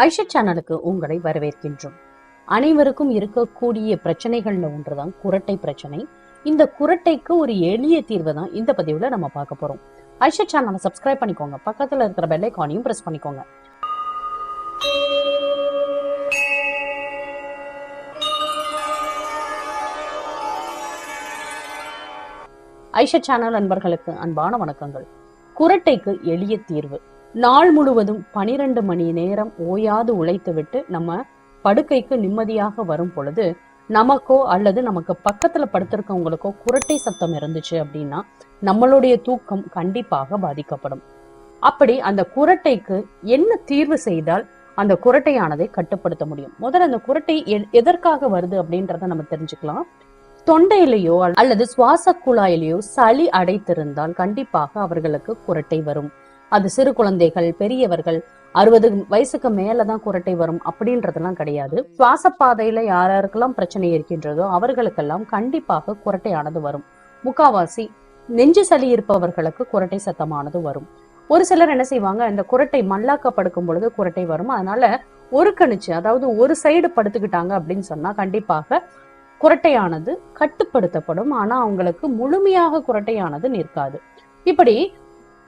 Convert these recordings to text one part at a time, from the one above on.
ஐஷா சேனலுக்கு உங்களை வரவேற்கின்றோம். அனைவருக்கும் இருக்கக்கூடிய பிரச்சனைகள்ல ஒன்றுதான் குரட்டை பிரச்சனை. இந்த குரட்டைக்கு ஒரு எளிய தீர்வை தான் இந்த பதிவுல நம்ம பார்க்க போறோம். ஐஷா சேனலை சப்ஸ்கிரைப் பண்ணிக்கோங்க, பக்கத்துல இருக்கிற பெல் ஐகானையும் பிரஸ் பண்ணிக்கோங்க. ஐஷா சேனல் நண்பர்களுக்கு அன்பான வணக்கங்கள். குரட்டைக்கு எளிய தீர்வு. நாள் முழுவதும் 12 மணி நேரம் ஓயாது உழைத்துவிட்டு நம்ம படுக்கைக்கு நிம்மதியாக வரும் பொழுது நமக்கோ அல்லது நமக்கு பக்கத்துல படுத்திருக்கவங்களுக்கோ குரட்டை சத்தம் இருந்துச்சு அப்படின்னா நம்மளுடைய தூக்கம் கண்டிப்பாக பாதிக்கப்படும். அப்படி அந்த குரட்டைக்கு என்ன தீர்வு செய்தால் அந்த குரட்டையானதை கட்டுப்படுத்த முடியும்? முதல்ல அந்த குரட்டை எதற்காக வருது அப்படின்றத நம்ம தெரிஞ்சுக்கலாம். தொண்டையிலேயோ அல்லது சுவாச குழாயிலேயோ சளி அடைத்திருந்தால் கண்டிப்பாக அவர்களுக்கு குரட்டை வரும். அது சிறு குழந்தைகள், பெரியவர்கள், 60 வயசுக்கு மேலதான் குரட்டை வரும் அப்படின்றதெல்லாம் கிடையாது. சுவாச பாதையில யாருக்கெல்லாம் பிரச்சனை இருக்கின்றதோ அவர்களுக்கெல்லாம் கண்டிப்பாக குரட்டையானது வரும். முக்காவாசி நெஞ்சு சளி இருப்பவர்களுக்கு குரட்டை சத்தமானது வரும். ஒரு சிலர் என்ன செய்வாங்க, இந்த குரட்டை மல்லாக்க படுக்கும் பொழுது குரட்டை வரும். அதனால ஒரு கணிச்சு, அதாவது ஒரு சைடு படுத்துக்கிட்டாங்க அப்படின்னு சொன்னா கண்டிப்பாக குரட்டையானது கட்டுப்படுத்தப்படும். ஆனா அவங்களுக்கு முழுமையாக குரட்டையானது நிற்காது. இப்படி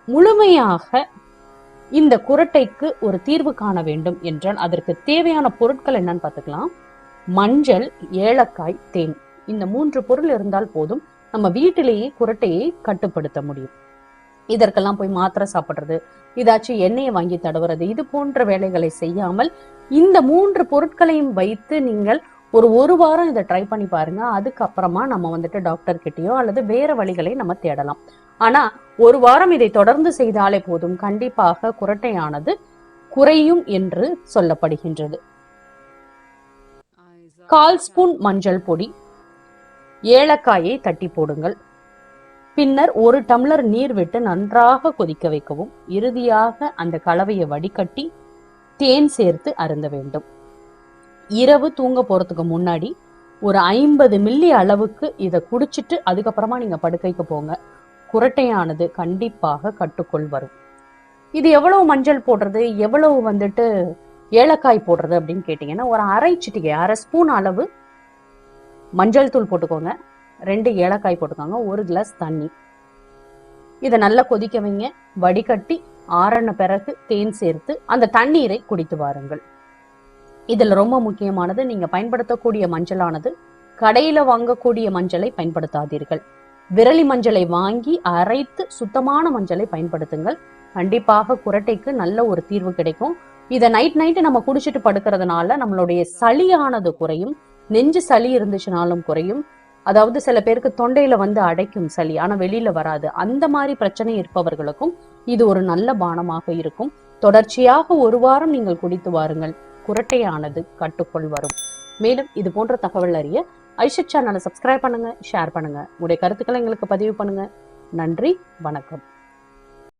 முழுமையாக இந்த குரட்டைக்கு ஒரு தீர்வு காண வேண்டும் என்றால் அதற்கு தேவையான பொருட்கள் என்னன்னு பார்த்துக்கலாம். மஞ்சள், ஏலக்காய், தேன், இந்த 3 பொருள் இருந்தால் போதும். நம்ம வீட்டிலேயே குரட்டையை கட்டுப்படுத்த முடியும். இதற்கெல்லாம் போய் மாத்திரை சாப்பிடுறது, இதாச்சும் எண்ணெயை வாங்கி தடவுறது, இது போன்ற வேலைகளை செய்யாமல் இந்த 3 பொருட்களையும் வைத்து நீங்கள் ஒரு வாரம் இதை ட்ரை பண்ணி பாருங்க. அதுக்கப்புறமா நம்ம வந்துட்டு டாக்டர் கிட்டயோ அல்லது வேற வழிகளை நம்ம தேடலாம். ஆனா ஒரு வாரம் இதை தொடர்ந்து செய்தாலே போதும், கண்டிப்பாக குரட்டையானது குறையும் என்று சொல்லப்படுகின்றது. 1/4 ஸ்பூன் மஞ்சள் பொடி, ஏலக்காயை தட்டி போடுங்கள். பின்னர் 1 டம்ளர் நீர் விட்டு நன்றாக கொதிக்க வைக்கவும். இறுதியாக அந்த கலவையை வடிகட்டி தேன் சேர்த்து அருந்த வேண்டும். இரவு தூங்க போறதுக்கு முன்னாடி ஒரு 50 மில்லி அளவுக்கு இதை குடிச்சிட்டு அதுக்கப்புறமா நீங்க படுக்கைக்கு போங்க. குரட்டையானது கண்டிப்பாக கட்டுக்குள் வரும். இது எவ்வளவு மஞ்சள் போடுறது, எவ்வளவு வந்துட்டு ஏலக்காய் போடுறது அப்படின்னு கேட்டீங்கன்னா, ஒரு அரை ஸ்பூன் அளவு மஞ்சள் தூள் போட்டுக்கோங்க, 2 ஏலக்காய் போட்டுக்கோங்க, 1 கிளாஸ் தண்ணி. இதை நல்லா கொதிக்க வைங்க. வடிகட்டி ஆறின பிறகு தேன் சேர்த்து அந்த தண்ணீரை குடித்து வாருங்கள். இதுல ரொம்ப முக்கியமானது, நீங்க பயன்படுத்தக்கூடிய மஞ்சளானது கடையில வாங்கக்கூடிய மஞ்சளை பயன்படுத்தாதீர்கள். விரலி மஞ்சளை வாங்கி அரைத்து சுத்தமான மஞ்சளை பயன்படுத்துங்கள். கண்டிப்பாக குரட்டைக்கு நல்ல ஒரு தீர்வு கிடைக்கும். இதை நைட் நம்ம குடிச்சிட்டு படுக்கிறதுனால நம்மளுடைய சளியானது குறையும். நெஞ்சு சளி இருந்துச்சுனாலும் குறையும். அதாவது சில பேருக்கு தொண்டையில வந்து அடைக்கும் சளி, ஆனா வெளியில வராது. அந்த மாதிரி பிரச்சனை இருப்பவர்களுக்கும் இது ஒரு நல்ல பானமாக இருக்கும். தொடர்ச்சியாக 1 வாரம் நீங்கள் குடித்து வாருங்கள். குரட்டையானது கட்டுக்குள் வரும். மேலும் இது போன்ற தகவல் அறிய ஐஷா சேனலை சப்ஸ்கிரைப் பண்ணுங்க, ஷேர் பண்ணுங்க, உங்களுடைய கருத்துக்களை எங்களுக்கு பதிவு பண்ணுங்க. நன்றி, வணக்கம்.